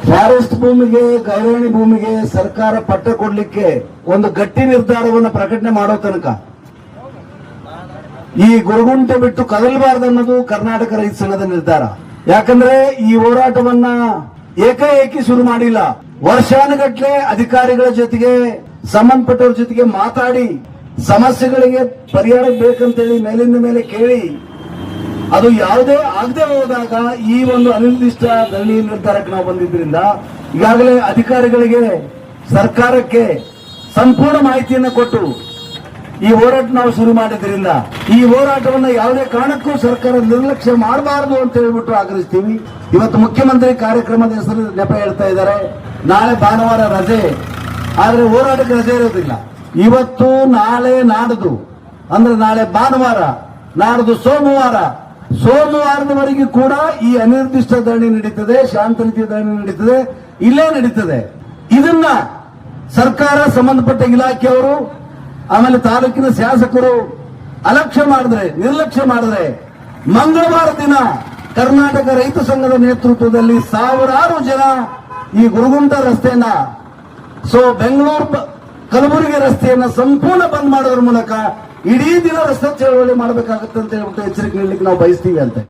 Forest ಭೂಮಿಗೆ, ಗೈರಾಣಿ ಭೂಮಿಗೆ ಸರ್ಕಾರ ಪಟ್ಟ ಕೊಡ್ಲಿಕ್ಕೆ ಒಂದು ಗಟ್ಟಿ ನಿರ್ಧಾರವನ್ನು ಪ್ರಕಟಣೆ ಮಾಡೋ ತನಕ ಈ ಗುರುಗುಂಟೆ ಬಿಟ್ಟು ಕದಲಬಾರದು ಅನ್ನೋದು ಕರ್ನಾಟಕ ರೈತ ಸಂಘದ ನಿರ್ಧಾರ. ಯಾಕಂದ್ರೆ ಈ ಹೋರಾಟವನ್ನ ಏಕಾಏಕಿ ಶುರು ಮಾಡಿಲ್ಲ. ವರ್ಷಾನುಗಟ್ಲೆ ಅಧಿಕಾರಿಗಳ ಜೊತೆಗೆ, ಸಂಬಂಧಪಟ್ಟವ್ರ ಜೊತೆಗೆ ಮಾತಾಡಿ ಸಮಸ್ಯೆಗಳಿಗೆ ಪರಿಹಾರ ಬೇಕಂತೇಳಿ ಮೇಲಿಂದ ಮೇಲೆ ಕೇಳಿ ಅದು ಯಾವುದೇ ಆಗದೆ ಹೋದಾಗ ಈ ಒಂದು ಅನಿರ್ದಿಷ್ಟ ಧರಣಿ ನಿರ್ಧಾರಕ್ಕೆ ನಾವು ಬಂದಿದ್ರಿಂದ ಈಗಾಗಲೇ ಅಧಿಕಾರಿಗಳಿಗೆ, ಸರ್ಕಾರಕ್ಕೆ ಸಂಪೂರ್ಣ ಮಾಹಿತಿಯನ್ನು ಕೊಟ್ಟು ಈ ಹೋರಾಟ ನಾವು ಶುರು ಮಾಡಿದ್ರಿಂದ ಈ ಹೋರಾಟವನ್ನು ಯಾವುದೇ ಕಾರಣಕ್ಕೂ ಸರ್ಕಾರ ನಿರ್ಲಕ್ಷ್ಯ ಮಾಡಬಾರದು ಅಂತ ಹೇಳ್ಬಿಟ್ಟು ಆಗ್ರಹಿಸ್ತೀವಿ. ಇವತ್ತು ಮುಖ್ಯಮಂತ್ರಿ ಕಾರ್ಯಕ್ರಮದ ಹೆಸರು ನೆಪ ಹೇಳ್ತಾ ಇದ್ದಾರೆ. ನಾಳೆ ಭಾನುವಾರ ರಜೆ, ಆದ್ರೆ ಹೋರಾಟಕ್ಕೆ ರಜೆ ಇರೋದಿಲ್ಲ. ಇವತ್ತು, ನಾಳೆ, ನಾಡಿದ್ದು ಅಂದ್ರೆ ನಾಳೆ ಭಾನುವಾರ, ನಾಡಿದ್ದು ಸೋಮವಾರದವರೆಗೂ ಕೂಡ ಈ ಅನಿರ್ದಿಷ್ಟ ಧರಣಿ ನಡೀತದೆ, ಶಾಂತ ರೀತಿಯ ಧರಣಿ ನಡೀತದೆ, ಇಲ್ಲೇ ನಡೀತದೆ. ಇದನ್ನ ಸರ್ಕಾರ, ಸಂಬಂಧಪಟ್ಟ ಇಲಾಖೆಯವರು, ಆಮೇಲೆ ತಾಲೂಕಿನ ಶಾಸಕರು ಅಲಕ್ಷ್ಯ ಮಾಡಿದ್ರೆ, ನಿರ್ಲಕ್ಷ್ಯ ಮಾಡಿದ್ರೆ ಮಂಗಳವಾರ ದಿನ ಕರ್ನಾಟಕ ರೈತ ಸಂಘದ ನೇತೃತ್ವದಲ್ಲಿ ಸಾವಿರಾರು ಜನ ಈ ಗುರುಗುಂಟ ರಸ್ತೆಯನ್ನ, ಬೆಂಗಳೂರು ಕಲಬುರಗಿ ರಸ್ತೆಯನ್ನ ಸಂಪೂರ್ಣ ಬಂದ್ ಮಾಡೋದ್ರ ಮೂಲಕ ಇಡೀ ದಿನ ರಸ್ತೆ ಚಳವಳಿ ಮಾಡಬೇಕಾಗುತ್ತೆ ಅಂತ ಹೇಳ್ಬಿಟ್ಟು ಎಚ್ಚರಿಕೆ ನೀಡಲಿಕ್ಕೆ ನಾವು ಬಯಸ್ತೀವಿ ಅಂತ.